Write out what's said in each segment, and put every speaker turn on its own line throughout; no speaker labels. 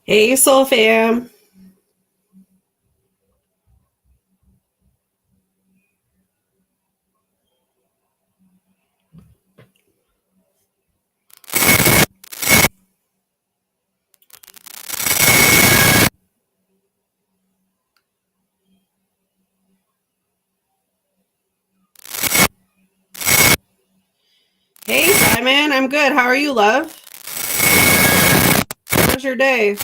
Hey, Soul Fam. Hey, Simon. I'm good. How are you, love? How's your day?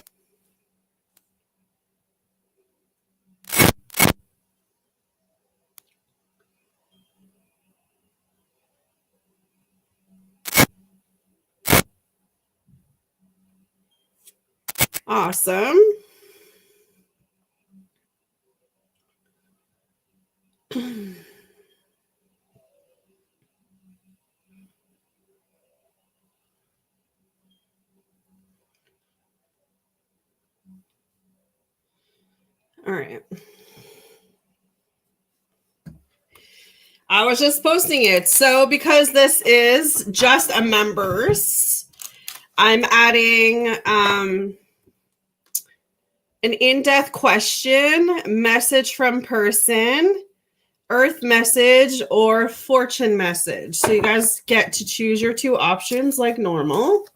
Awesome. All right. I was just posting it. So, because this is just a members, I'm adding an in-depth question, message from person, earth message, or fortune message. So, you guys get to choose your two options like normal.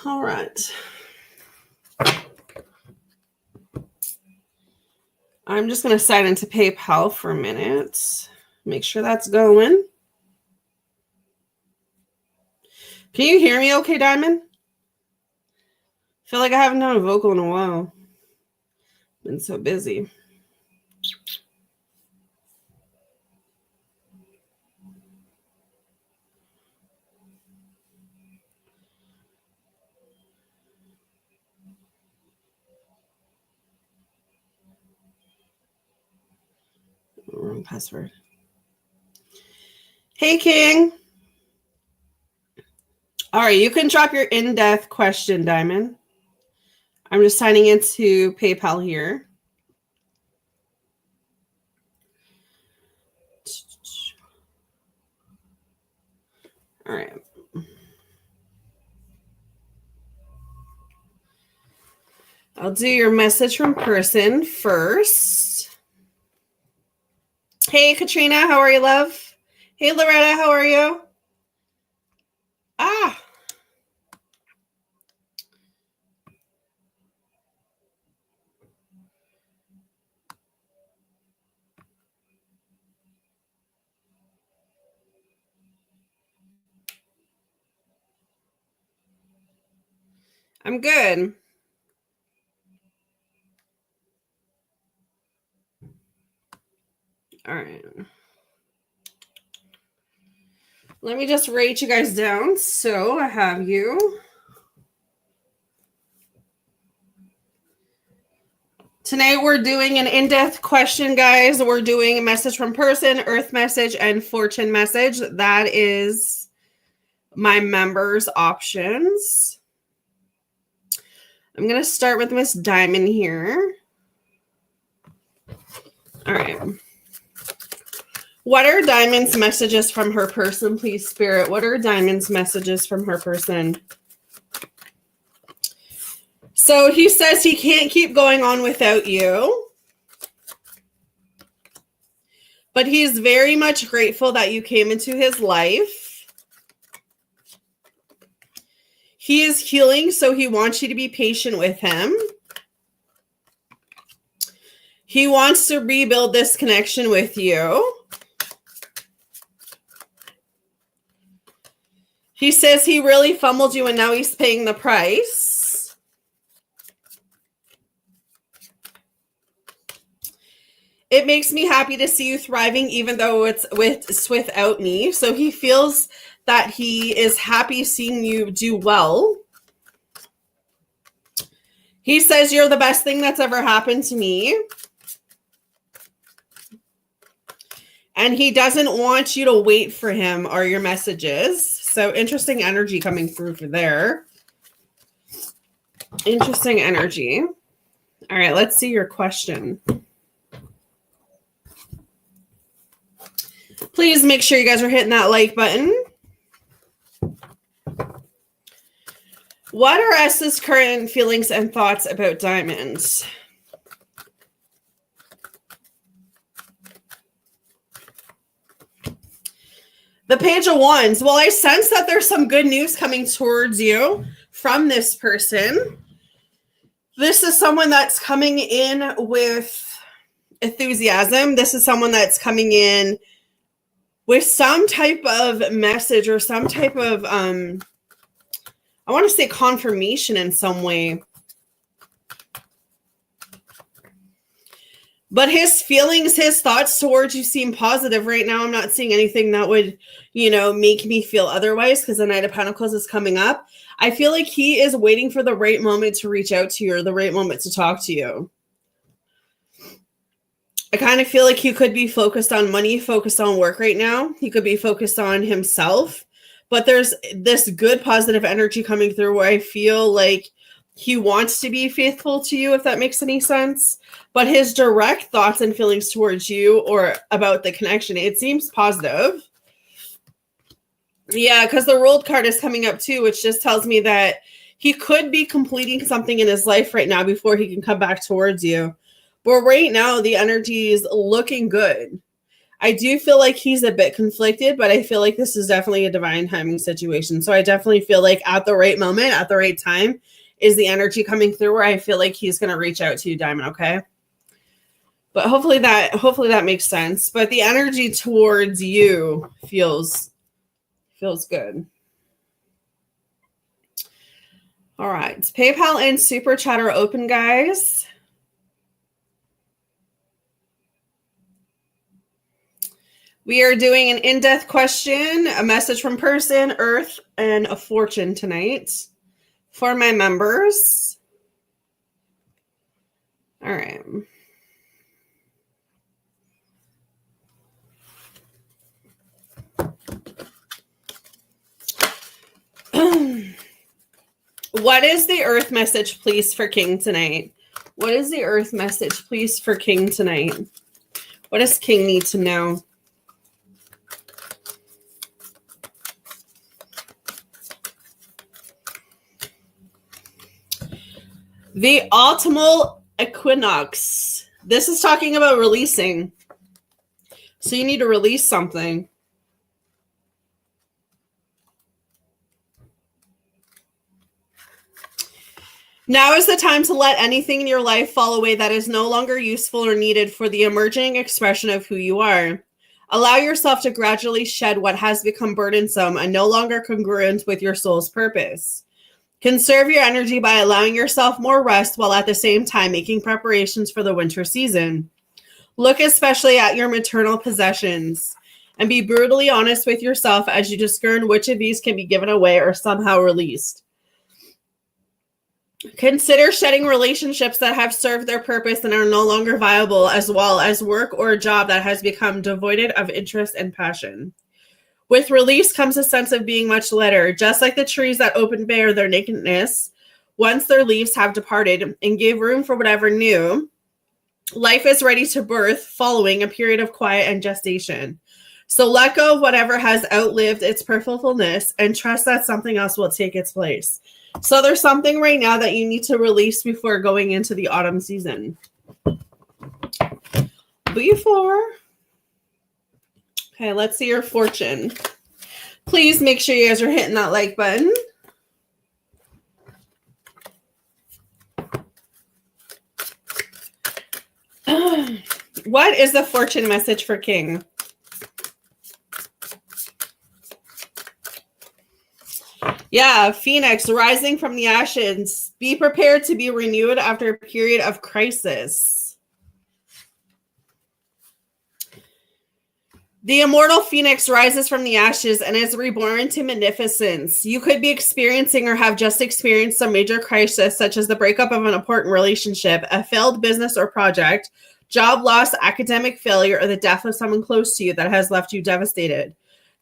All right. I'm just going to sign into PayPal for a minute. Make sure that's going. Can you hear me okay, Diamond? Feel like I haven't done a vocal in a while. Been so busy. Wrong password. Hey, King. All right, you can drop your in-depth question, Diamond. I'm just signing into PayPal here. All right. I'll do your message from person first. Hey, Katrina, how are you, love? Hey, Loretta, how are you? Ah. I'm good. All right. Let me just rate you guys down. So I have you. Tonight we're doing an in-depth question, guys. We're doing a message from person, earth message, and fortune message. That is my members' options. I'm going to start with Miss Diamond here. All right. What are Diamond's messages from her person, please, Spirit? What are Diamond's messages from her person? So he says he can't keep going on without you. But he's very much grateful that you came into his life. He is healing, so he wants you to be patient with him. He wants to rebuild this connection with you. He says he really fumbled you and now he's paying the price. It makes me happy to see you thriving, even though it's without me. So he feels that he is happy seeing you do well. He says you're the best thing that's ever happened to me. And he doesn't want you to wait for him, are your messages. So interesting energy coming through for there. Interesting energy. All right, let's see your question. Please make sure you guys are hitting that like button. What are S's current feelings and thoughts about diamonds? The Page of Wands. Well, I sense that there's some good news coming towards you from this person. This is someone that's coming in with enthusiasm. This is someone that's coming in with some type of message or some type of, I want to say confirmation in some way. But his feelings, his thoughts towards you seem positive right now. I'm not seeing anything that would, make me feel otherwise because the Knight of Pentacles is coming up. I feel like he is waiting for the right moment to reach out to you or the right moment to talk to you. I kind of feel like he could be focused on money, focused on work right now. He could be focused on himself. But there's this good positive energy coming through where I feel like he wants to be faithful to you, if that makes any sense. But his direct thoughts and feelings towards you or about the connection, it seems positive. Yeah, because the World card is coming up too, which just tells me that he could be completing something in his life right now before he can come back towards you. But right now, the energy is looking good. I do feel like he's a bit conflicted, but I feel like this is definitely a divine timing situation. So I definitely feel like at the right moment, at the right time, is the energy coming through where I feel like he's going to reach out to you, Diamond, okay? But hopefully that makes sense. But the energy towards you feels good. All right. PayPal and Super Chat are open, guys. We are doing an in-depth question, a message from person, Earth, and a fortune tonight for my members. All right. What is the Earth message, please, for King tonight? What is the Earth message, please, for King tonight? What does King need to know? The autumnal equinox. This is talking about releasing. So you need to release something. Now is the time to let anything in your life fall away that is no longer useful or needed for the emerging expression of who you are. Allow yourself to gradually shed what has become burdensome and no longer congruent with your soul's purpose. Conserve your energy by allowing yourself more rest while at the same time making preparations for the winter season. Look especially at your maternal possessions and be brutally honest with yourself as you discern which of these can be given away or somehow released. Consider shedding relationships that have served their purpose and are no longer viable, as well as work or a job that has become devoid of interest and passion. With release comes a sense of being much lighter, just like the trees that open bare their nakedness once their leaves have departed and gave room for whatever new. Life is ready to birth following a period of quiet and gestation. So let go of whatever has outlived its purposefulness and trust that something else will take its place. So there's something right now that you need to release before going into the autumn season. Okay, let's see your fortune. Please make sure you guys are hitting that like button. What is the fortune message for King? Yeah, Phoenix rising from the ashes. Be prepared to be renewed after a period of crisis. The immortal Phoenix rises from the ashes and is reborn to magnificence. You could be experiencing or have just experienced some major crisis, such as the breakup of an important relationship, a failed business or project, job loss, academic failure, or the death of someone close to you that has left you devastated.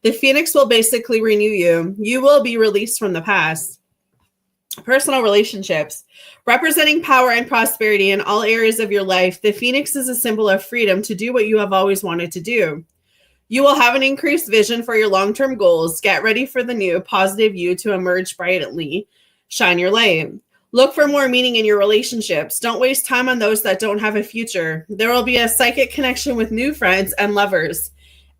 The Phoenix will basically renew you. You will be released from the past. Personal relationships. Representing power and prosperity in all areas of your life, the Phoenix is a symbol of freedom to do what you have always wanted to do. You will have an increased vision for your long-term goals. Get ready for the new positive you to emerge brightly. Shine your light. Look for more meaning in your relationships. Don't waste time on those that don't have a future. There will be a psychic connection with new friends and lovers.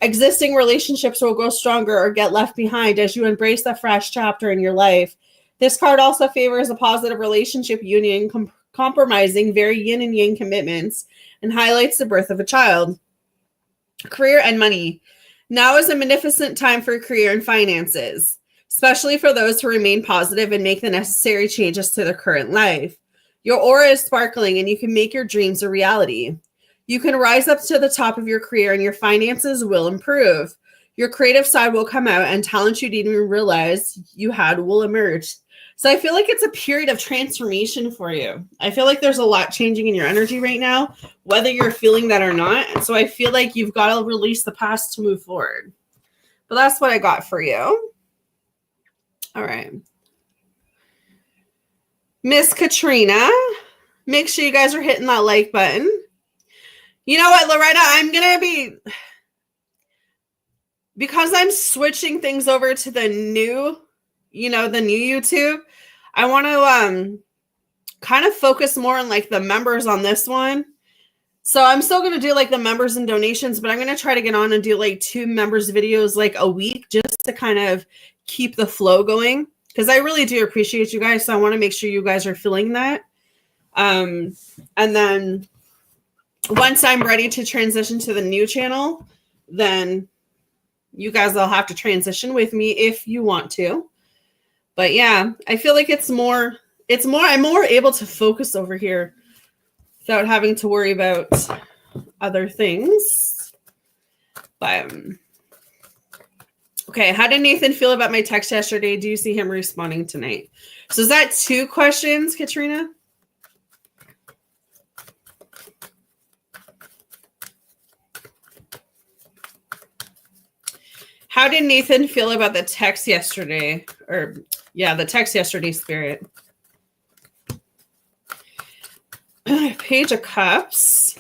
Existing relationships will grow stronger or get left behind as you embrace the fresh chapter in your life. This card also favors a positive relationship union, compromising very yin and yang commitments, and highlights the birth of a child. Career and money. Now is a magnificent time for career and finances, especially for those who remain positive and make the necessary changes to their current life. Your aura is sparkling and you can make your dreams a reality. You can rise up to the top of your career and your finances will improve. Your creative side will come out and talent you didn't even realize you had will emerge. So I feel like it's a period of transformation for you. I feel like there's a lot changing in your energy right now, whether you're feeling that or not. And so I feel like you've got to release the past to move forward. But that's what I got for you. All right. Miss Katrina, make sure you guys are hitting that like button. You know what, Loretta, I'm going to be, because I'm switching things over to the new YouTube, I want to kind of focus more on like the members on this one. So I'm still going to do like the members and donations, but I'm going to try to get on and do like 2 members videos like a week just to kind of keep the flow going, because I really do appreciate you guys. So I want to make sure you guys are feeling that. And then once I'm ready to transition to the new channel, then you guys will have to transition with me if you want to. But yeah, I feel like I'm more able to focus over here without having to worry about other things. But okay, how did Nathan feel about my text yesterday? Do you see him responding tonight? So is that 2 questions, Katrina? How did Nathan feel about the text yesterday? The text yesterday, Spirit. Page of Cups.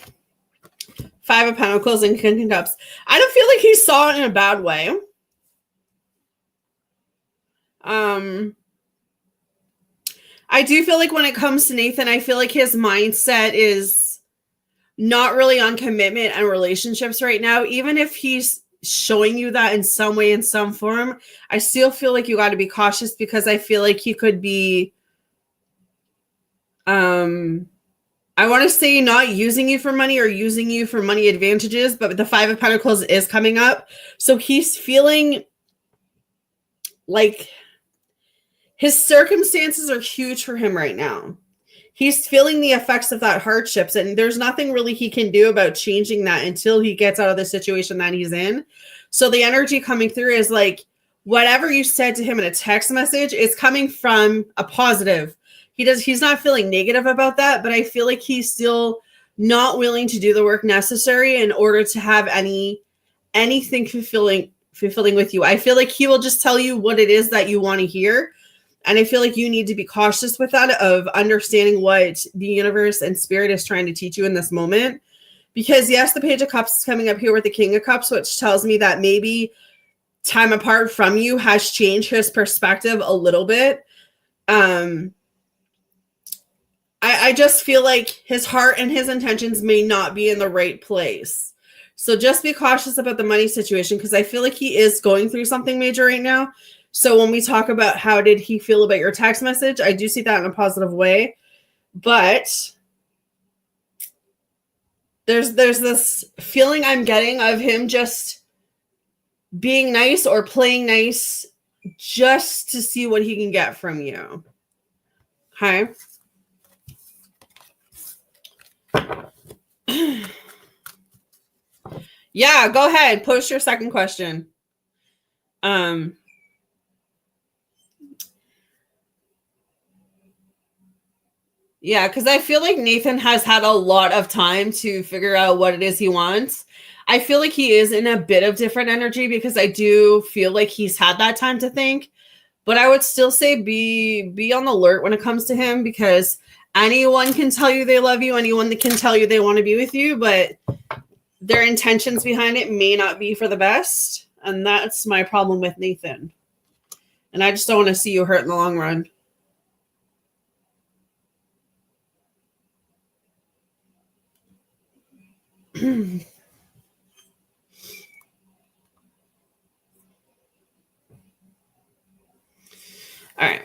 5 of Pentacles and King of Cups. I don't feel like he saw it in a bad way. I do feel like when it comes to Nathan, I feel like his mindset is not really on commitment and relationships right now. Even if he's showing you that in some way, in some form, I still feel like you got to be cautious, because I feel like he could be, I want to say not using you for money or using you for money advantages, but the 5 of Pentacles is coming up. So he's feeling like his circumstances are huge for him right now. He's feeling the effects of that hardships, and there's nothing really he can do about changing that until he gets out of the situation that he's in. So the energy coming through is like, whatever you said to him in a text message is coming from a positive. He's not feeling negative about that, but I feel like he's still not willing to do the work necessary in order to have anything fulfilling with you. I feel like he will just tell you what it is that you want to hear. And I feel like you need to be cautious with that, of understanding what the universe and spirit is trying to teach you in this moment. Because yes, the Page of Cups is coming up here with the King of Cups, which tells me that maybe time apart from you has changed his perspective a little bit. I just feel like his heart and his intentions may not be in the right place. So just be cautious about the money situation, because I feel like he is going through something major right now. So when we talk about how did he feel about your text message, I do see that in a positive way. But there's this feeling I'm getting of him just being nice or playing nice just to see what he can get from you. Okay. Yeah, go ahead. Post your second question. Yeah, because I feel like Nathan has had a lot of time to figure out what it is he wants. I feel like he is in a bit of different energy, because I do feel like he's had that time to think. But I would still say be on the alert when it comes to him, because anyone can tell you they love you. Anyone that can tell you they want to be with you. But their intentions behind it may not be for the best. And that's my problem with Nathan. And I just don't want to see you hurt in the long run. All right.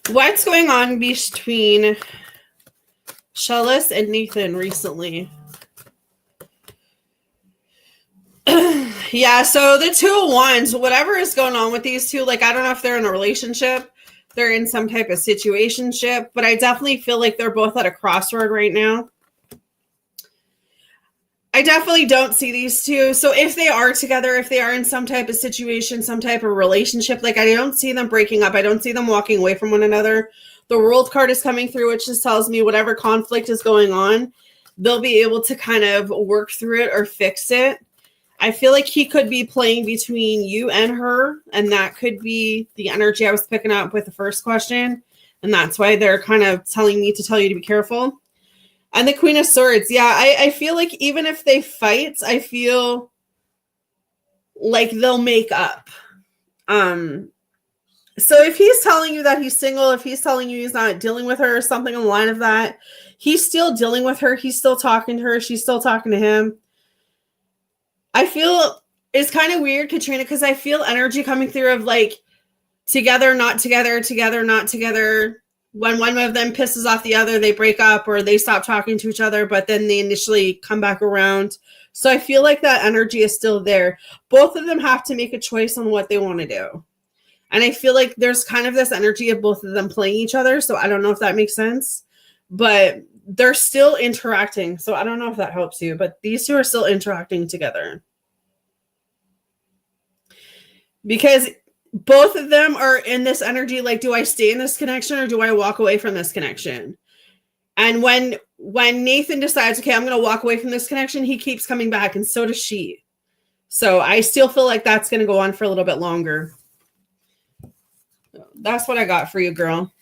What's going on between Shellis and Nathan recently? Yeah, so the 2 of Wands, whatever is going on with these two, like, I don't know if they're in a relationship, they're in some type of situationship, but I definitely feel like they're both at a crossroad right now. I definitely don't see these two. So if they are together, if they are in some type of situation, some type of relationship, like, I don't see them breaking up. I don't see them walking away from one another. The World card is coming through, which just tells me whatever conflict is going on, they'll be able to kind of work through it or fix it. I feel like he could be playing between you and her, and that could be the energy I was picking up with the first question. And that's why they're kind of telling me to tell you to be careful. And the Queen of Swords. Yeah, I feel like even if they fight, I feel like they'll make up. So if he's telling you that he's single, if he's telling you he's not dealing with her or something on the line of that, he's still dealing with her. He's still talking to her. She's still talking to him. I feel it's kind of weird, Katrina, because I feel energy coming through of like together, not together, together, not together. When one of them pisses off the other, they break up or they stop talking to each other, but then they initially come back around. So I feel like that energy is still there. Both of them have to make a choice on what they want to do. And I feel like there's kind of this energy of both of them playing each other. So I don't know if that makes sense, but they're still interacting. So I don't know if that helps you, but these two are still interacting together. Because both of them are in this energy, like, do I stay in this connection or do I walk away from this connection? And when Nathan decides, okay, I'm going to walk away from this connection, he keeps coming back, and so does she. So I still feel like that's going to go on for a little bit longer. That's what I got for you, girl.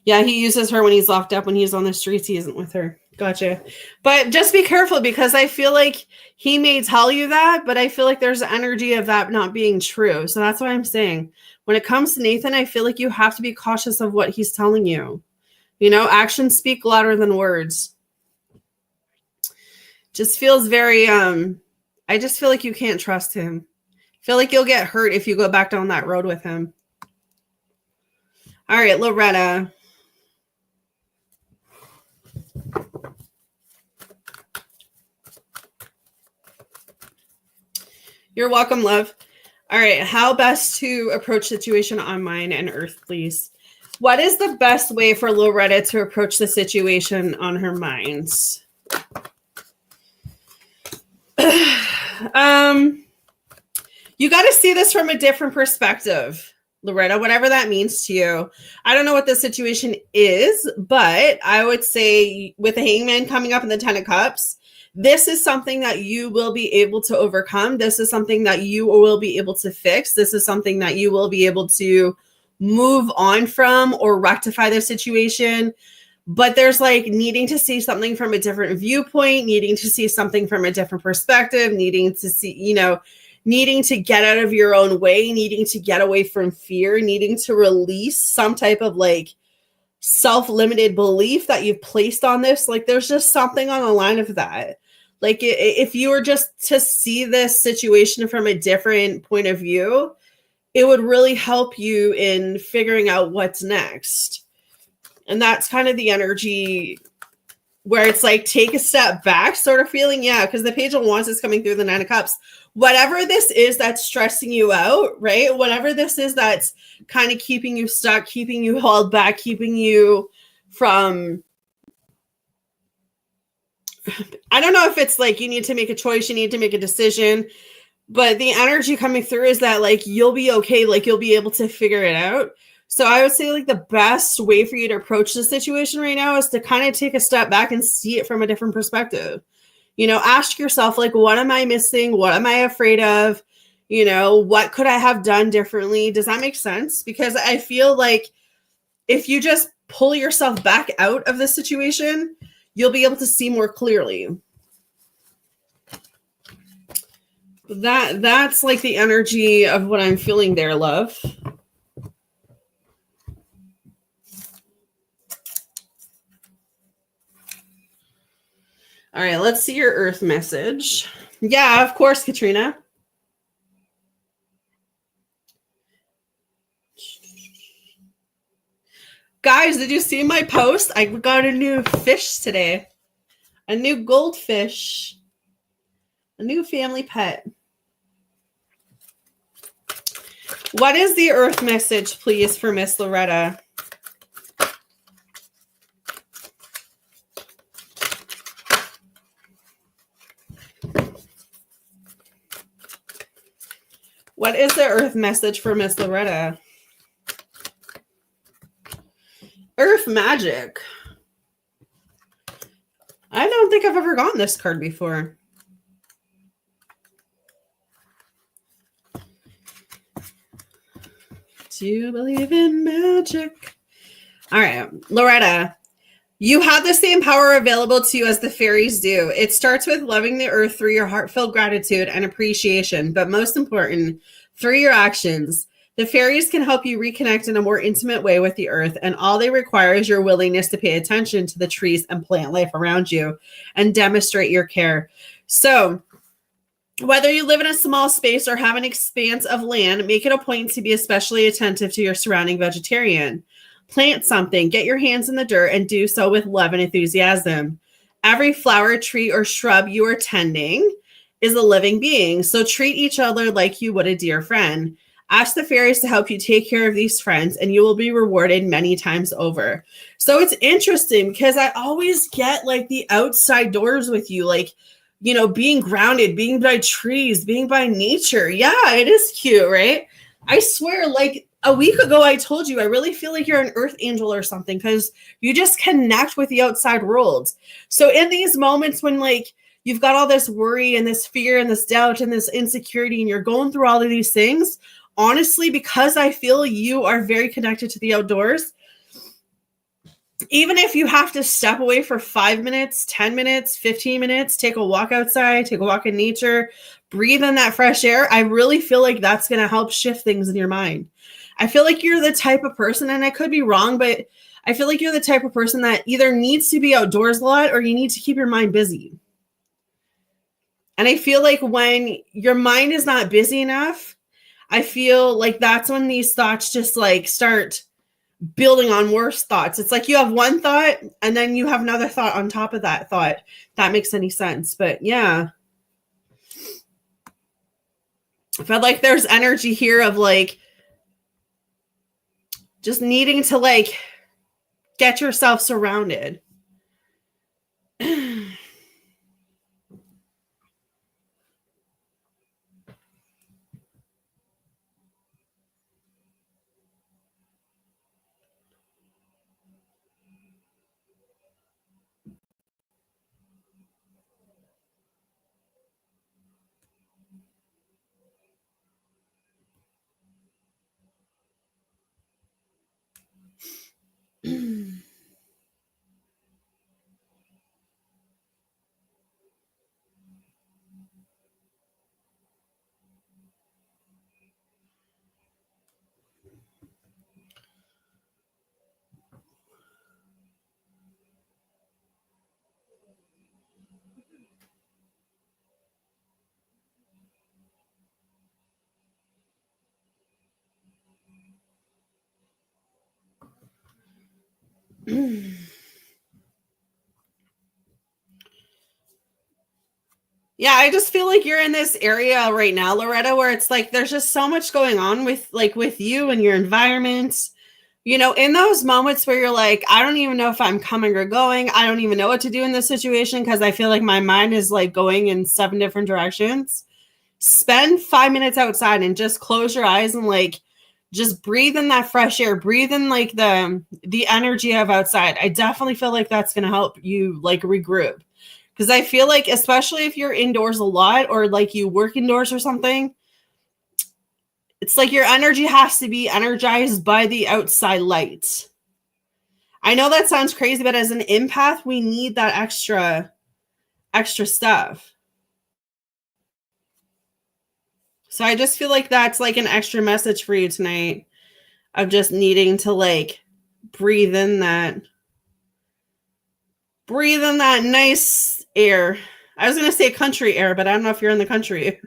Yeah, he uses her when he's locked up. When he's on the streets, he isn't with her. Gotcha. But just be careful, because I feel like he may tell you that, but I feel like there's energy of that not being true. So that's what I'm saying. When it comes to Nathan, I feel like you have to be cautious of what he's telling you. You know, actions speak louder than words. Just feels very, I just feel like you can't trust him. I feel like you'll get hurt if you go back down that road with him. All right, Loretta. You're welcome, love. All right, how best to approach situation on mine and Earth, please? What is the best way for Loretta to approach the situation on her mind? You got to see this from a different perspective, Loretta, whatever that means to you. I don't know what the situation is, but I would say with the Hangman coming up in the 10 of Cups, this is something that you will be able to overcome. This is something that you will be able to fix. This is something that you will be able to move on from or rectify the situation. But there's like needing to see something from a different viewpoint, needing to see something from a different perspective, needing to see, you know, needing to get out of your own way, needing to get away from fear, needing to release some type of like self-limited belief that you've placed on this. Like there's just something on the line of that. Like if you were just to see this situation from a different point of view, it would really help you in figuring out what's next. And that's kind of the energy where it's like take a step back sort of feeling. Yeah, because the Page of Wands is coming through the 9 of Cups. Whatever this is that's stressing you out, right? Whatever this is that's kind of keeping you stuck, keeping you held back, keeping you from... I don't know if it's like you need to make a choice, you need to make a decision, but the energy coming through is that like you'll be okay, like you'll be able to figure it out. So I would say like the best way for you to approach the situation right now is to kind of take a step back and see it from a different perspective. You know, ask yourself, like, what am I missing? What am I afraid of? You know, what could I have done differently? Does that make sense? Because I feel like if you just pull yourself back out of the situation, you'll be able to see more clearly. That's like the energy of what I'm feeling there, love. All right, let's see your earth message. Yeah, of course, Katrina. Guys, did you see my post? I got a new fish today. A new goldfish. A new family pet. What is the earth message, please, for Miss Loretta? What is the earth message for Miss Loretta? Earth magic. I don't think I've ever gotten this card before. Do you believe in magic? All right, Loretta, you have the same power available to you as the fairies do. It starts with loving the earth through your heartfelt gratitude and appreciation, but most important, through your actions. The fairies can help you reconnect in a more intimate way with the earth, and all they require is your willingness to pay attention to the trees and plant life around you and demonstrate your care. So, whether you live in a small space or have an expanse of land, make it a point to be especially attentive to your surrounding vegetation. Plant something, get your hands in the dirt, and do so with love and enthusiasm. Every flower, tree, or shrub you are tending is a living being, so treat each other like you would a dear friend. Ask the fairies to help you take care of these friends, and you will be rewarded many times over. So it's interesting because I always get like the outside doors with you, like, you know, being grounded, being by trees, being by nature. Yeah, it is cute, right? I swear, like a week ago, I told you, I really feel like you're an earth angel or something because you just connect with the outside world. So in these moments when like you've got all this worry and this fear and this doubt and this insecurity and you're going through all of these things, honestly, because I feel you are very connected to the outdoors, even if you have to step away for 5 minutes, 10 minutes, 15 minutes, take a walk outside, take a walk in nature, breathe in that fresh air, I really feel like that's going to help shift things in your mind. I feel like you're the type of person, and I could be wrong, but I feel like you're the type of person that either needs to be outdoors a lot or you need to keep your mind busy. And I feel like when your mind is not busy enough, I feel like that's when these thoughts just like start building on worse thoughts. It's like you have one thought and then you have another thought on top of that thought. If that makes any sense. But yeah. I felt like there's energy here of like just needing to like get yourself surrounded. Yeah, I just feel like you're in this area right now, Loretta, where it's like there's just so much going on with you and your environment. You know, in those moments where you're like, I don't even know if I'm coming or going. I don't even know what to do in this situation because I feel like my mind is like going in 7 different directions. Spend 5 minutes outside and just close your eyes and like just breathe in that fresh air, breathe in like the energy of outside. I definitely feel like that's going to help you like regroup. Because I feel like, especially if you're indoors a lot or like you work indoors or something, It's like your energy has to be energized by the outside light. I know that sounds crazy, but as an empath, we need that extra stuff. So I just feel like that's like an extra message for you tonight of just needing to like breathe in that nice air. I was going to say country air, but I don't know if you're in the country.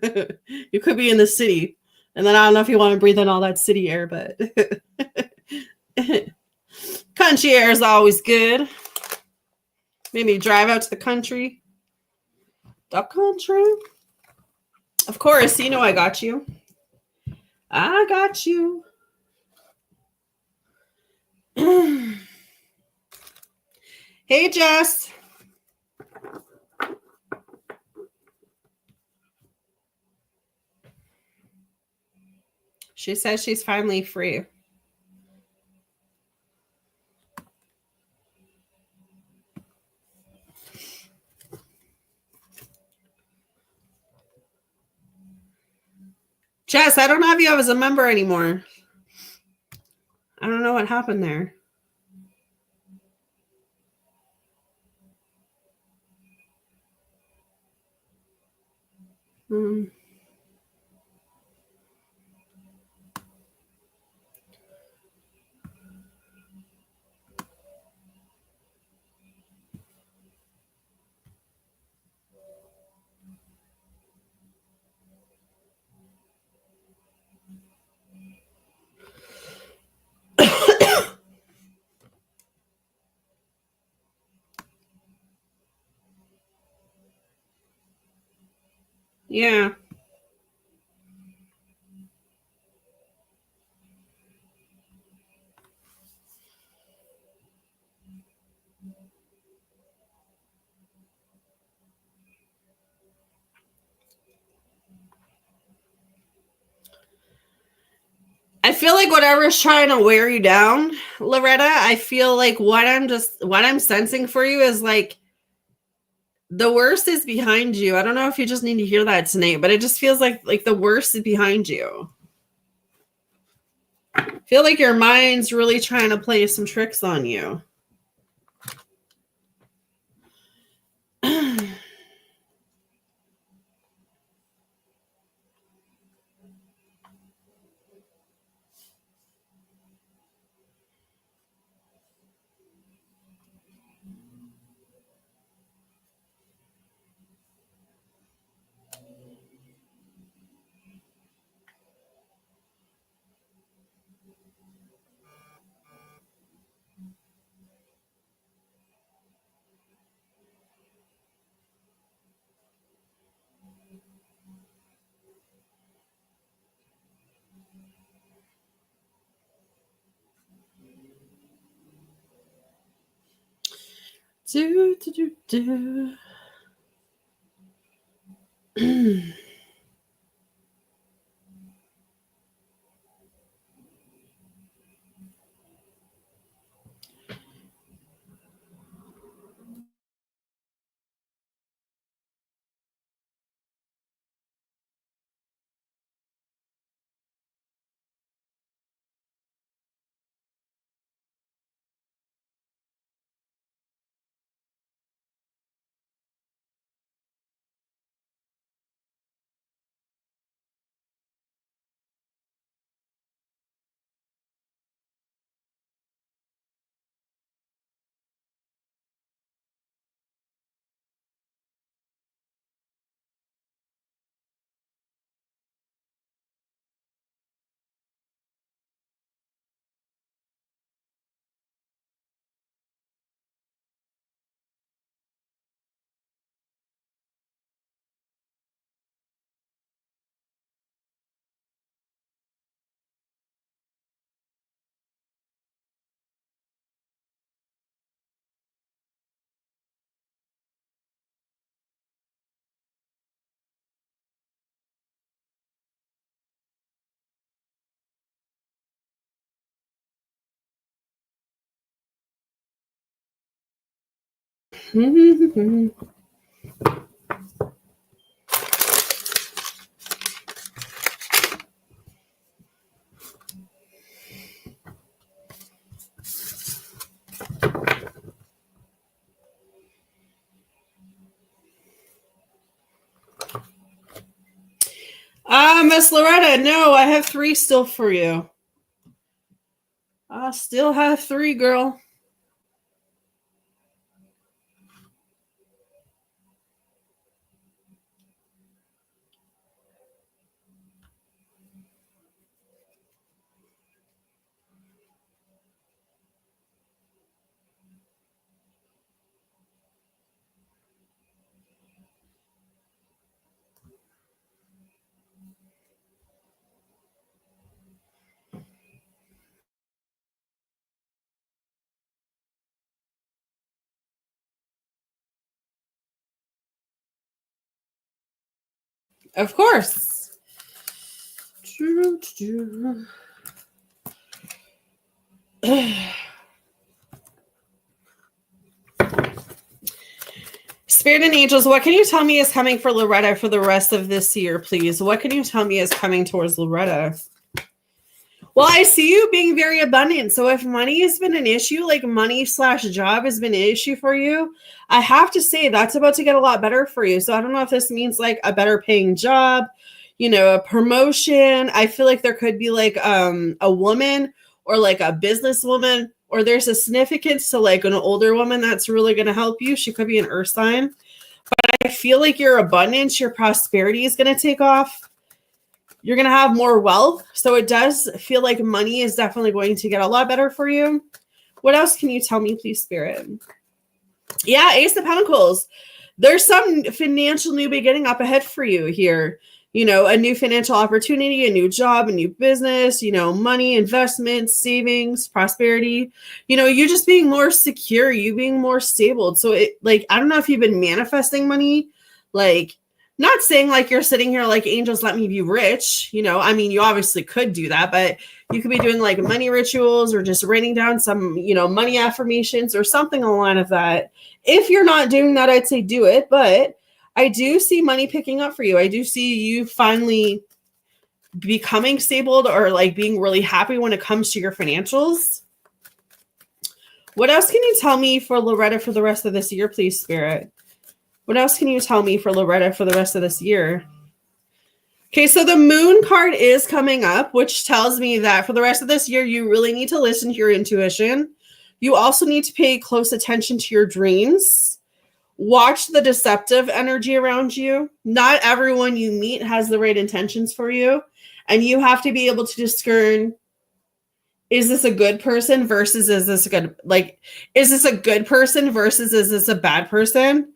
You could be in the city. And then I don't know if you want to breathe in all that city air, but country air is always good. Maybe drive out to the country. The country. Of course, you know I got you. I got you. Hey, Jess. She says she's finally free. Jess, I don't have you as a member anymore. I don't know what happened there. Yeah. I feel like whatever's trying to wear you down, Loretta, I feel like what I'm sensing for you is like the worst is behind you. I don't know if you just need to hear that tonight, but it just feels like the worst is behind you. I feel like your mind's really trying to play some tricks on you. Miss Loretta, no, I have 3 still for you. I still have 3, girl. Of course. Spirit and angels, what can you tell me is coming for Loretta for the rest of this year, please? What can you tell me is coming towards Loretta? Well, I see you being very abundant. So if money has been an issue, like money/job has been an issue for you, I have to say that's about to get a lot better for you. So I don't know if this means like a better paying job, a promotion. I feel like there could be like a woman or like a businesswoman, or there's a significance to like an older woman that's really going to help you. She could be an earth sign. But I feel like your abundance, your prosperity is going to take off. You're going to have more wealth. So it does feel like money is definitely going to get a lot better for you. What else can you tell me, please, Spirit? Yeah, Ace of Pentacles. There's some financial new beginning up ahead for you here. A new financial opportunity, a new job, a new business, money, investments, savings, prosperity, you just being more secure, you being more stable. So I don't know if you've been manifesting money, like, not saying like you're sitting here like angels let me be rich, you obviously could do that, but you could be doing like money rituals or just writing down some, money affirmations or something along the line of that. If you're not doing that, I'd say do it, but I do see money picking up for you. I do see you finally becoming stable or like being really happy when it comes to your financials. What else can you tell me for Loretta for the rest of this year, please, Spirit? What else can you tell me for Loretta for the rest of this year? Okay, so the moon card is coming up, which tells me that for the rest of this year, you really need to listen to your intuition. You also need to pay close attention to your dreams. Watch the deceptive energy around you. Not everyone you meet has the right intentions for you. And you have to be able to discern, is this a good person versus is this a good person versus is this a bad person?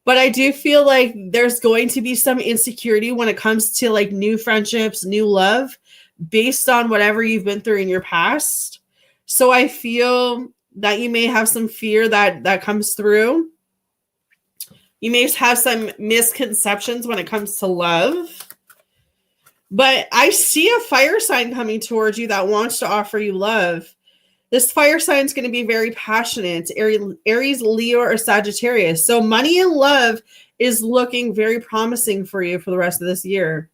But I do feel like there's going to be some insecurity when it comes to like new friendships, new love, based on whatever you've been through in your past. So I feel that you may have some fear that comes through. You may have some misconceptions when it comes to love. But I see a fire sign coming towards you that wants to offer you love. This fire sign is going to be very passionate. Aries, Leo, or Sagittarius. So money and love is looking very promising for you for the rest of this year.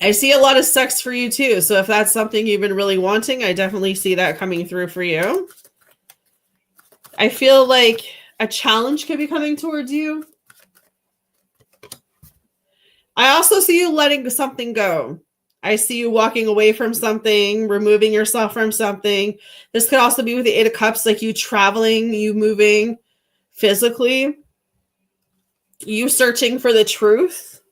I see a lot of sex for you too. So if that's something you've been really wanting, I definitely see that coming through for you. I feel like a challenge could be coming towards you. I also see you letting something go. I see you walking away from something, removing yourself from something. This could also be with the 8 of Cups, like you traveling, you moving physically, you searching for the truth.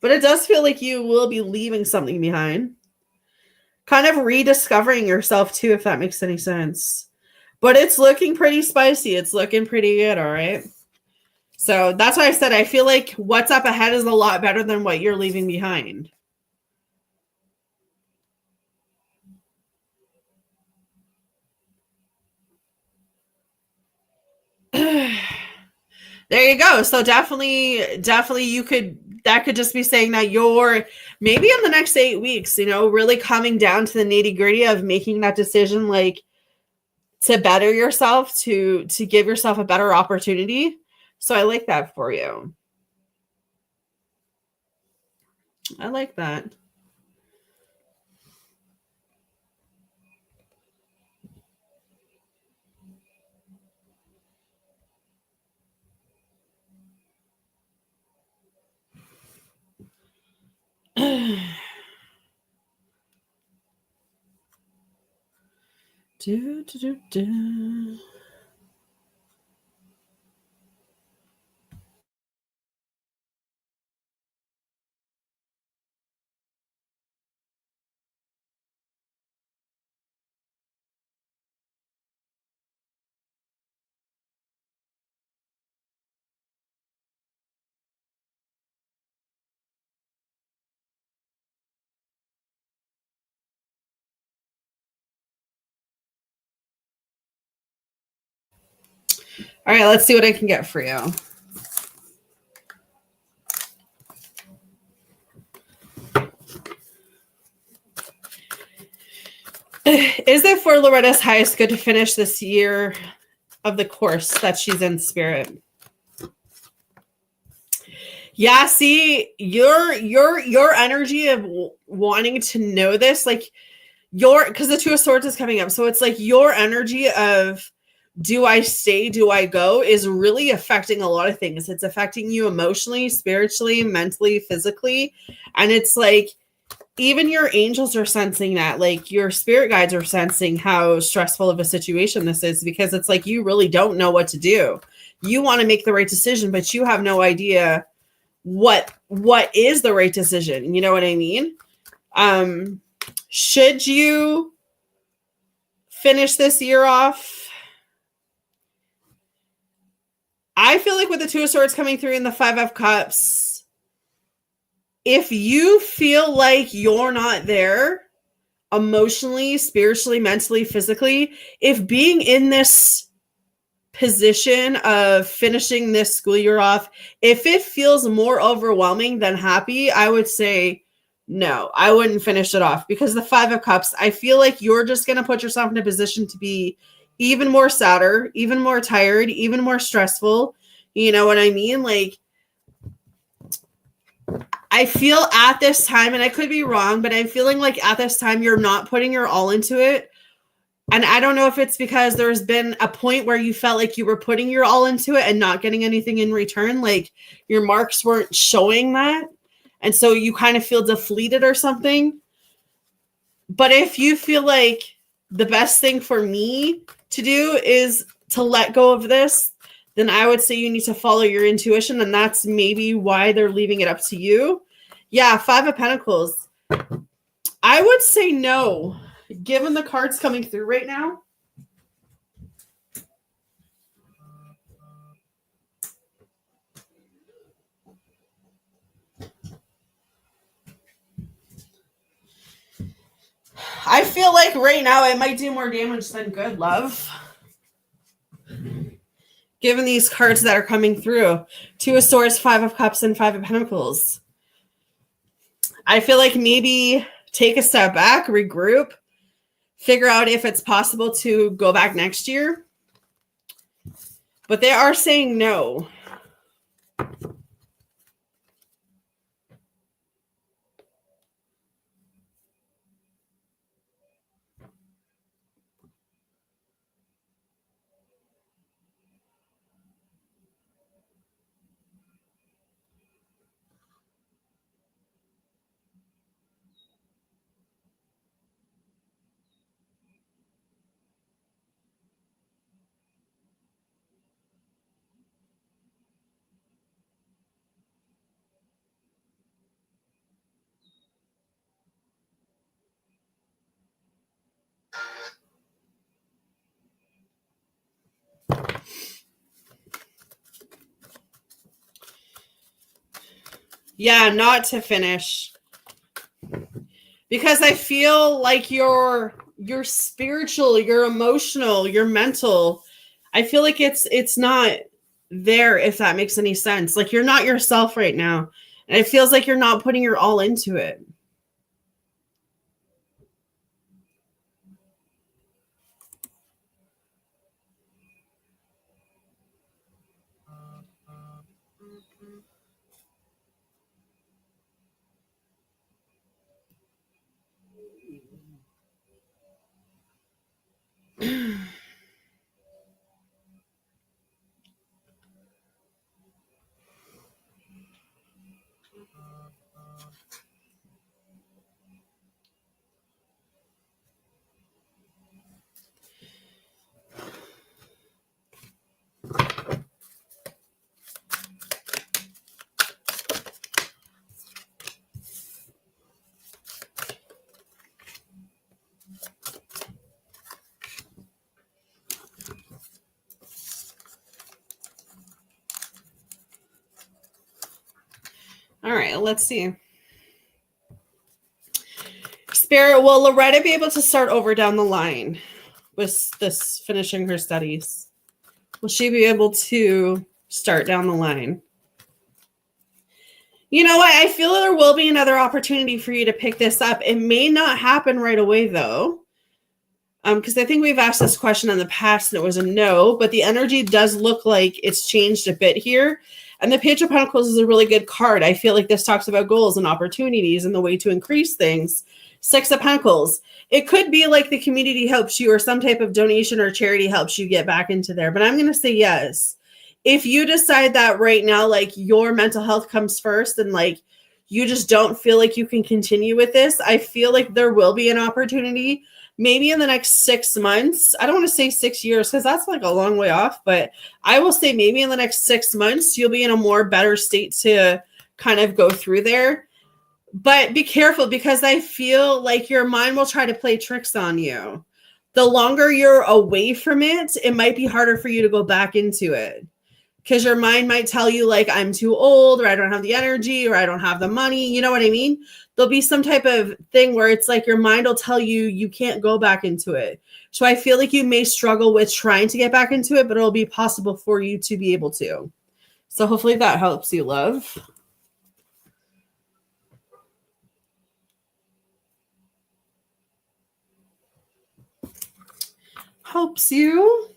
But it does feel like you will be leaving something behind. Kind of rediscovering yourself too, if that makes any sense. But it's looking pretty spicy. It's looking pretty good, all right? So that's why I said I feel like what's up ahead is a lot better than what you're leaving behind. There you go. So definitely that could just be saying that you're maybe in the next 8 weeks, really coming down to the nitty-gritty of making that decision, like to better yourself, to give yourself a better opportunity. So I like that for you. I like that.
Do, do, do, do.
All right, let's see what I can get for you. Is it for Loretta's highest good to finish this year of the course that she's in, Spirit? Yeah, see, your energy of wanting to know this, like because the Two of Swords is coming up, so it's like your energy of do I stay, do I go, is really affecting a lot of things. It's affecting you emotionally, spiritually, mentally, physically, and it's like even your angels are sensing that, like your spirit guides are sensing how stressful of a situation this is, because it's like you really don't know what to do. You want to make the right decision, but you have no idea what is the right decision. You know what I mean? Should you finish this year off? I feel like with the Two of Swords coming through and the Five of Cups, if you feel like you're not there emotionally, spiritually, mentally, physically, if being in this position of finishing this school year off, if it feels more overwhelming than happy, I would say no, I wouldn't finish it off, because the Five of Cups, I feel like you're just going to put yourself in a position to be even more sadder, even more tired, even more stressful. You know what I mean? Like, I feel at this time, and I could be wrong, but I'm feeling like at this time you're not putting your all into it. And I don't know if it's because there's been a point where you felt like you were putting your all into it and not getting anything in return. Like your marks weren't showing that. And so you kind of feel deflated or something. But if you feel like the best thing for me to do is to let go of this, then I would say you need to follow your intuition. And that's maybe why they're leaving it up to you. Yeah, Five of Pentacles. I would say no, given the cards coming through right now. I feel like right now it might do more damage than good, love. Given these cards that are coming through. Two of Swords, Five of Cups, and Five of Pentacles. I feel like maybe take a step back, regroup, figure out if it's possible to go back next year. But they are saying no. Yeah, not to finish. Because I feel like you're spiritual, you're emotional, you're mental. I feel like it's not there, if that makes any sense. Like you're not yourself right now. And it feels like you're not putting your all into it. All right, let's see. Spirit, will Loretta be able to start over down the line with this finishing her studies? Will she be able to start down the line? You know what? I feel there will be another opportunity for you to pick this up. It may not happen right away, though. Because I think we've asked this question in the past and it was a no, but the energy does look like it's changed a bit here. And the Page of Pentacles is a really good card. I feel like this talks about goals and opportunities and the way to increase things. Six of Pentacles. It could be like the community helps you or some type of donation or charity helps you get back into there. But I'm going to say yes. If you decide that right now, like your mental health comes first and like you just don't feel like you can continue with this, I feel like there will be an opportunity maybe in the next 6 months. I don't want to say 6 years because that's like a long way off, but I will say maybe in the next 6 months, you'll be in a more better state to kind of go through there. But be careful because I feel like your mind will try to play tricks on you. The longer you're away from it, it might be harder for you to go back into it. Because your mind might tell you, like, I'm too old, or I don't have the energy, or I don't have the money. You know what I mean? There'll be some type of thing where it's like your mind will tell you you can't go back into it. So I feel like you may struggle with trying to get back into it, but it'll be possible for you to be able to. So hopefully that helps you, love. Helps you.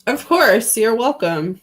Of course, you're welcome.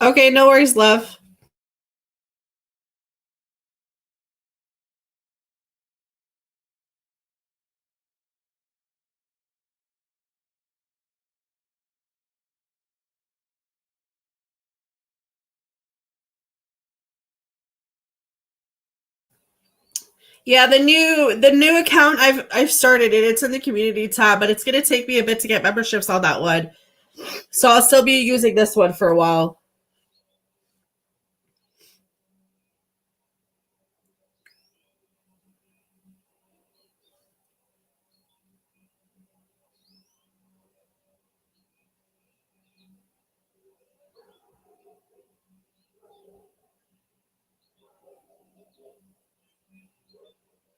Okay, no worries, love. Yeah, the new account I've started it. It's in the community tab, but it's gonna take me a bit to get memberships on that one. So I'll still be using this one for a while.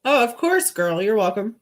Oh, of course, girl. You're welcome.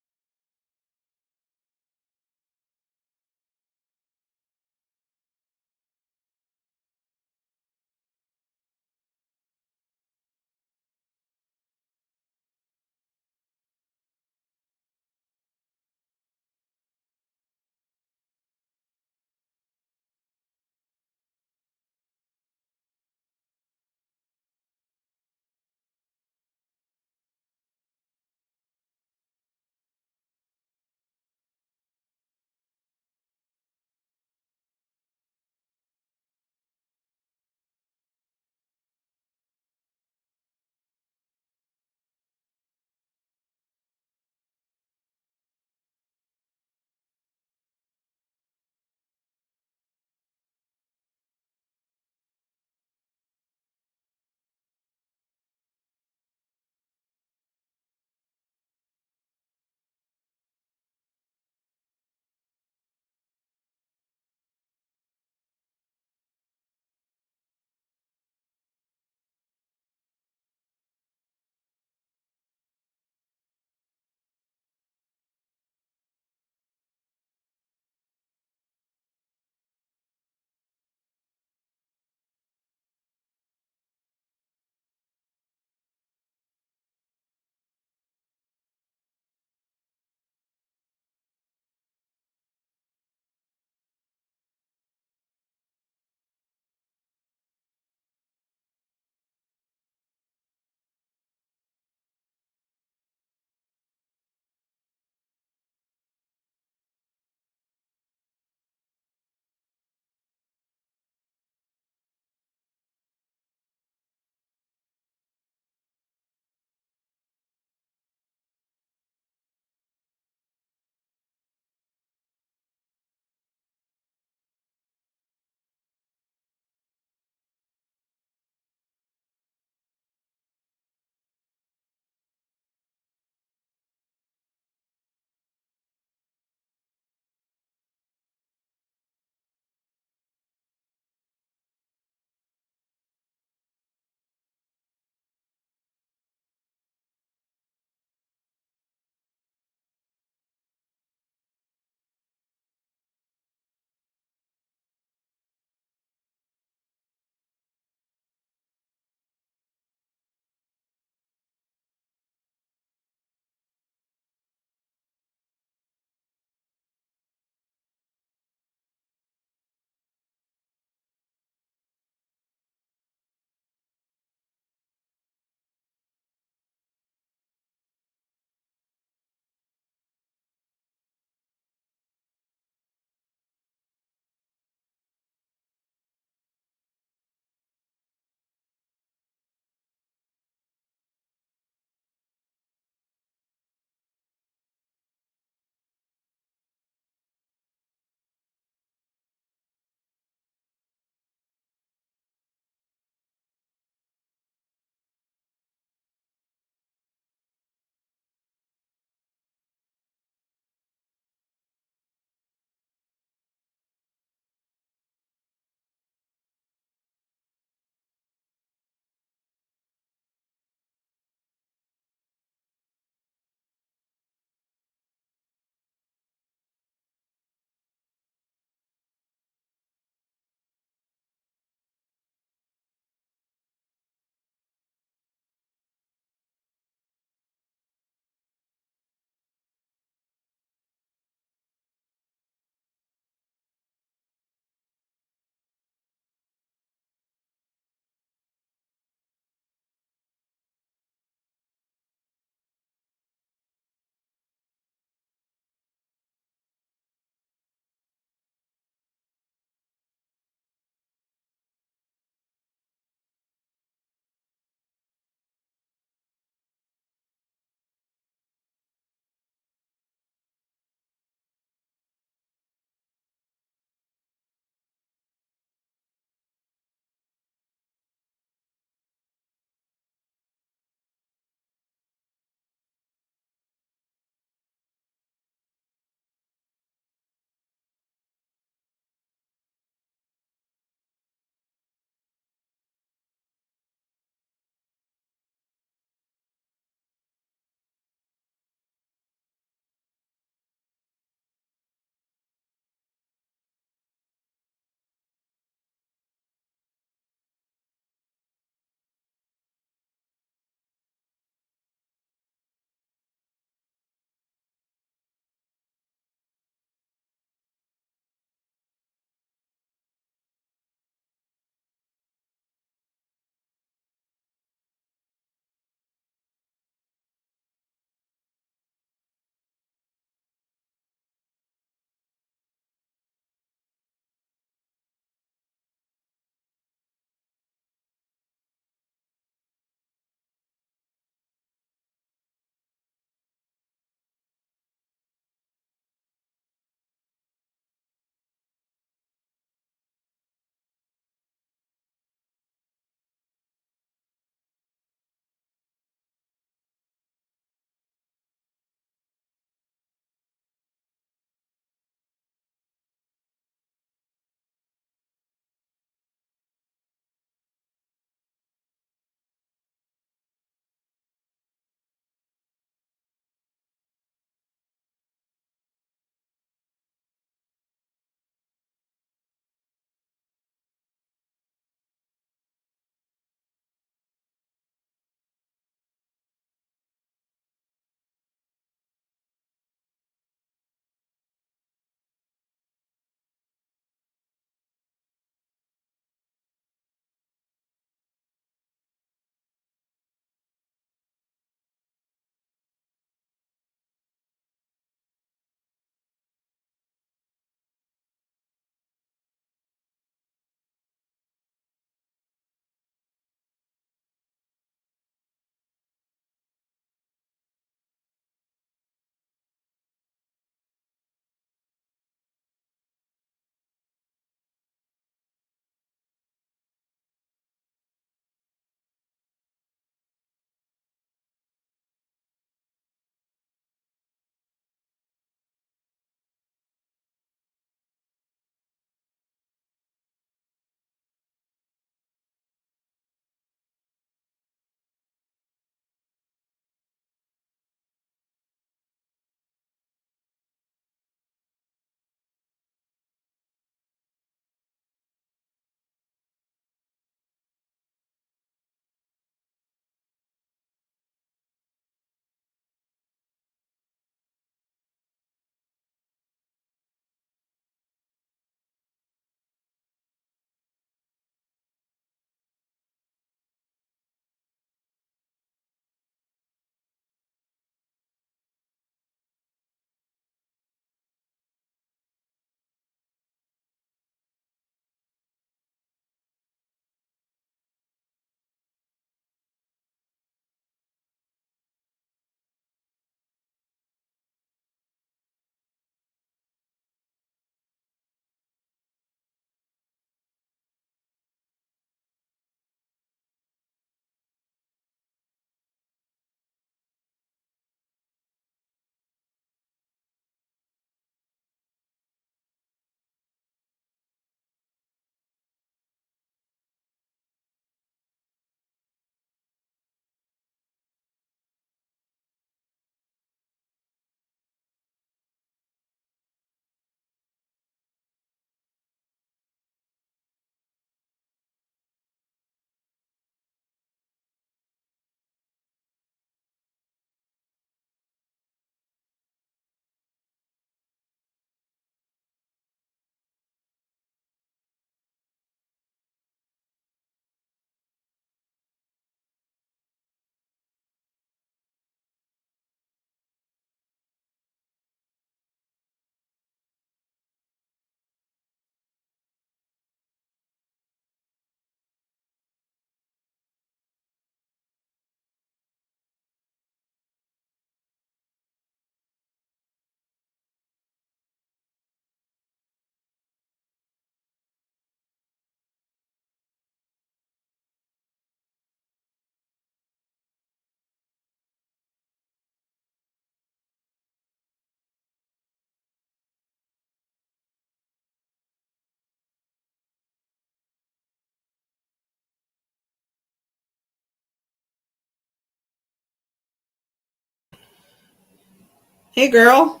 Hey, girl.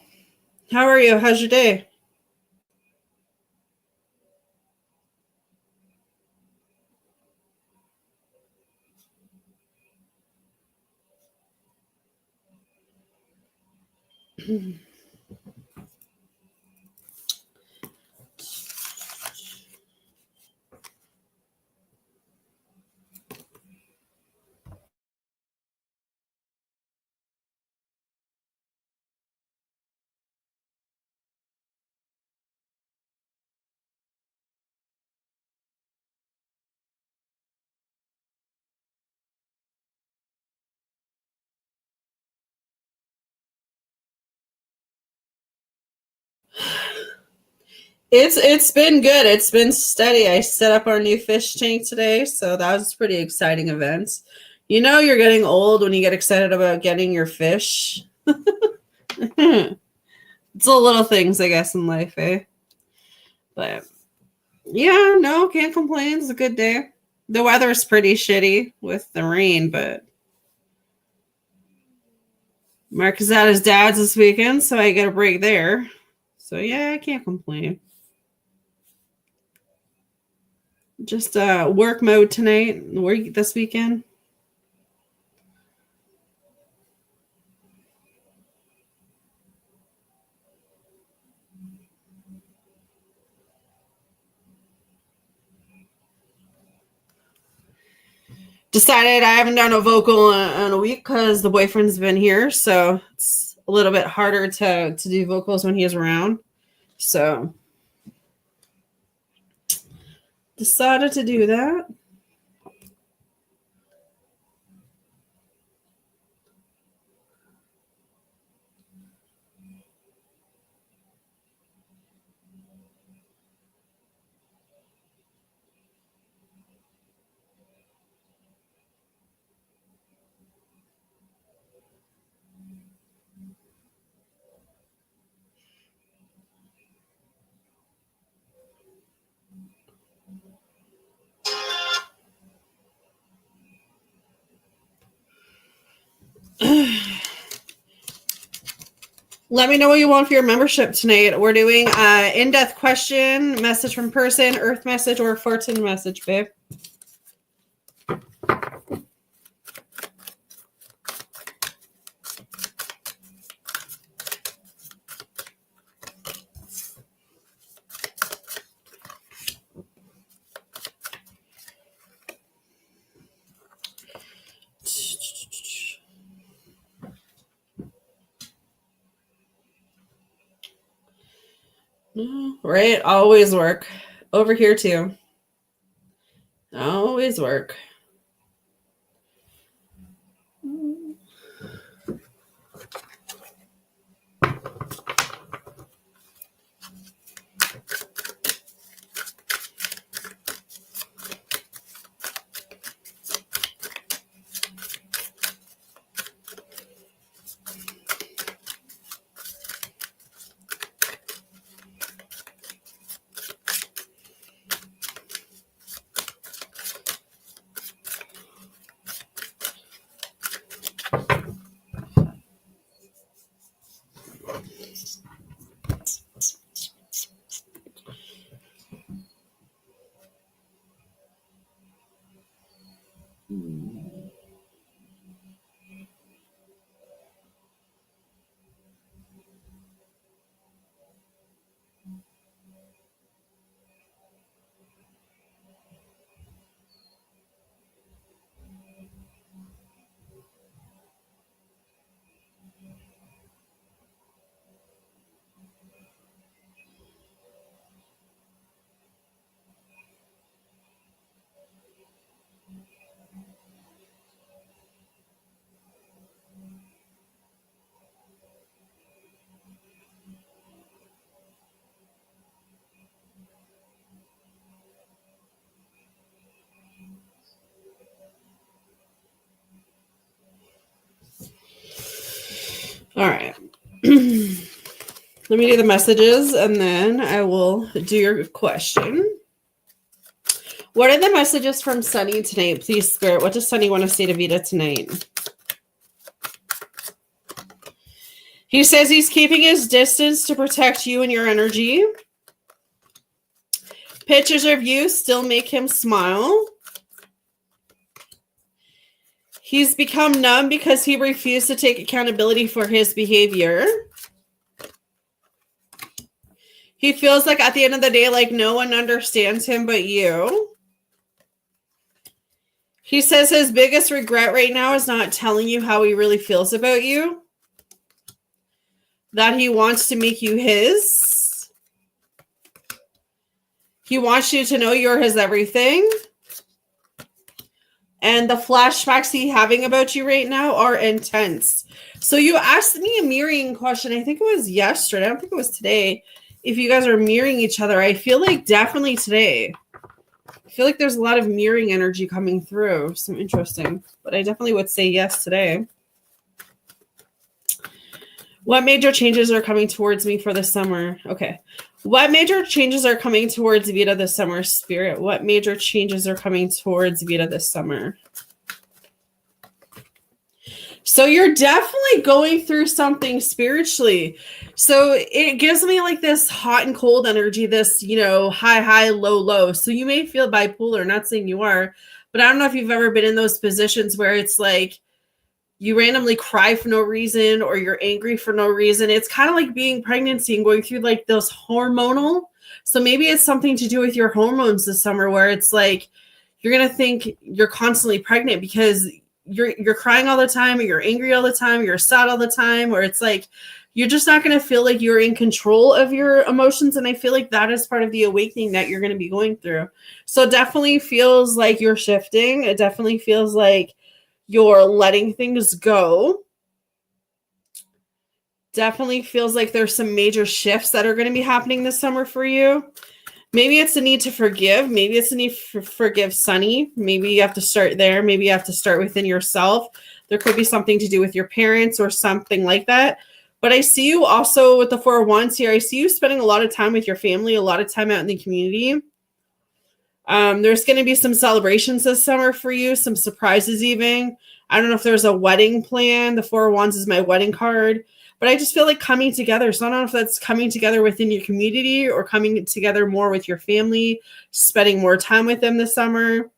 How are you? How's your day? It's been good. It's been steady. I set up our new fish tank today, so that was a pretty exciting event. You know you're getting old when you get excited about getting your fish. It's the little things, I guess, in life, eh? But yeah, no, can't complain. It's a good day. The weather's pretty shitty with the rain, but Mark is at his dad's this weekend, so I get a break there. So yeah, I can't complain. Just work mode tonight, work this weekend. Decided I haven't done a vocal in a week because the boyfriend's been here, so it's a little bit harder to do vocals when he's around. So decided to do that. Let me know what you want for your membership tonight. We're doing in-depth question, message from person, earth message, or fortune message, babe. Right? Always work. Over here too. Always work. All right. Let me do the messages and then I will do your question. What are the messages from Sunny tonight? Please, Spirit. What does Sunny want to say to Vita tonight? He says he's keeping his distance to protect you and your energy. Pictures of you still make him smile. He's become numb because he refused to take accountability for his behavior. He feels like at the end of the day, like no one understands him but you. He says his biggest regret right now is not telling you how he really feels about you. That he wants to make you his. He wants you to know you're his everything. And the flashbacks he's having about you right now are intense. So you asked me a mirroring question. I think it was yesterday. I don't think it was today. If you guys are mirroring each other, I feel like definitely today. I feel like there's a lot of mirroring energy coming through. Some interesting. But I definitely would say yes today. What major changes are coming towards me for the summer? Okay. What major changes are coming towards Vita this summer, Spirit? What major changes are coming towards Vita this summer? So you're definitely going through something spiritually. So it gives me like this hot and cold energy, this, you know, high, high, low, low. So you may feel bipolar, not saying you are, but I don't know if you've ever been in those positions where it's like, you randomly cry for no reason or you're angry for no reason. It's kind of like being pregnancy and going through like those hormonal. So maybe it's something to do with your hormones this summer where it's like you're going to think you're constantly pregnant because you're crying all the time, or you're angry all the time, or you're sad all the time, or it's like you're just not going to feel like you're in control of your emotions. And I feel like that is part of the awakening that you're going to be going through. So it definitely feels like you're shifting. It definitely feels like you're letting things go. Definitely feels like there's some major shifts that are going to be happening this summer for you. Maybe it's the need to forgive. Maybe it's the need to forgive Sunny. Maybe you have to start there. Maybe you have to start within yourself. There could be something to do with your parents or something like that. But I see you also with the 4 of Wands here. I see you spending a lot of time with your family, a lot of time out in the community. There's going to be some celebrations this summer for you, some surprises even. I don't know if there's a wedding plan. The 4 of Wands is my wedding card. But I just feel like coming together. So I don't know if that's coming together within your community or coming together more with your family, spending more time with them this summer.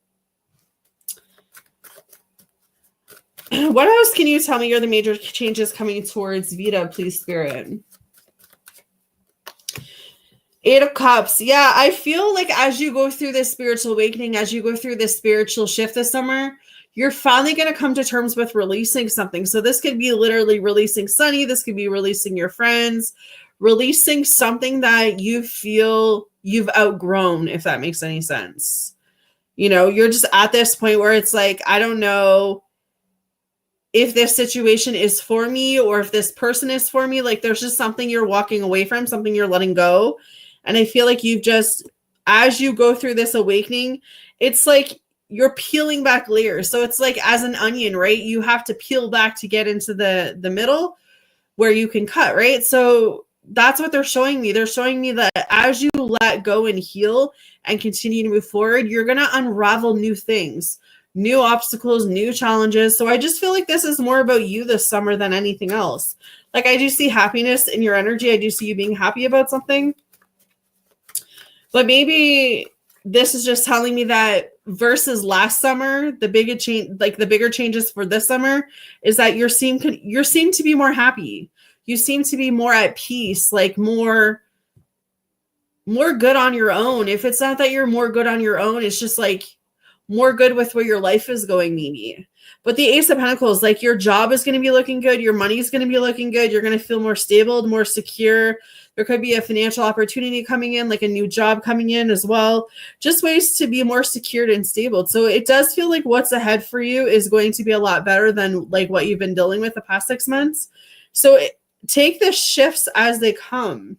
What else can you tell me are the major changes coming towards Vita, please, Spirit? 8 of Cups. Yeah, I feel like as you go through this spiritual awakening, as you go through this spiritual shift this summer, you're finally going to come to terms with releasing something. So this could be literally releasing Sunny. This could be releasing your friends, releasing something that you feel you've outgrown, if that makes any sense. You know, you're just at this point where it's like, I don't know if this situation is for me or if this person is for me. Like there's just something you're walking away from, something you're letting go. And I feel like you've just, as you go through this awakening, it's like you're peeling back layers. So it's like as an onion, right? You have to peel back to get into the middle where you can cut, right? So that's what they're showing me. They're showing me that as you let go and heal and continue to move forward, you're going to unravel new things, new obstacles, new challenges. So I just feel like this is more about you this summer than anything else. Like I do see happiness in your energy. I do see you being happy about something. But maybe this is just telling me that versus last summer, the bigger changes for this summer is that you seem to be more happy. You seem to be more at peace, like more good on your own. If it's not that you're more good on your own, it's just like more good with where your life is going, maybe. But the Ace of Pentacles, like your job is going to be looking good. Your money is going to be looking good. You're going to feel more stable, more secure. There could be a financial opportunity coming in, like a new job coming in as well. Just ways to be more secured and stable. So it does feel like what's ahead for you is going to be a lot better than like what you've been dealing with the past 6 months. So take the shifts as they come.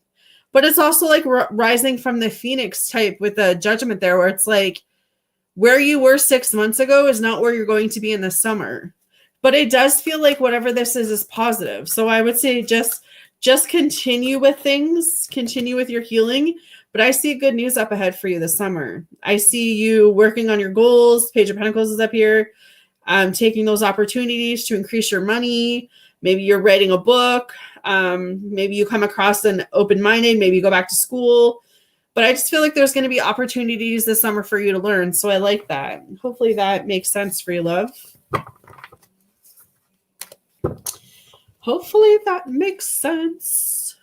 But it's also like rising from the Phoenix type with the Judgment there, where it's like where you were 6 months ago is not where you're going to be in the summer. But it does feel like whatever this is positive. So I would say just continue with things, continue with your healing. But I see good news up ahead for you this summer. I see you working on your goals. Page of Pentacles is up here. Taking those opportunities to increase your money, Maybe you're writing a book. Maybe you come across an open-minded, maybe you go back to school. But I just feel like there's going to be opportunities this summer for you to learn. So I like that. Hopefully that makes sense for you, love. Hopefully that makes sense.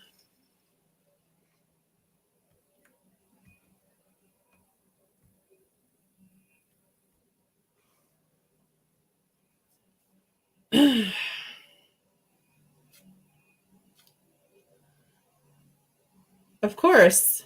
Of course.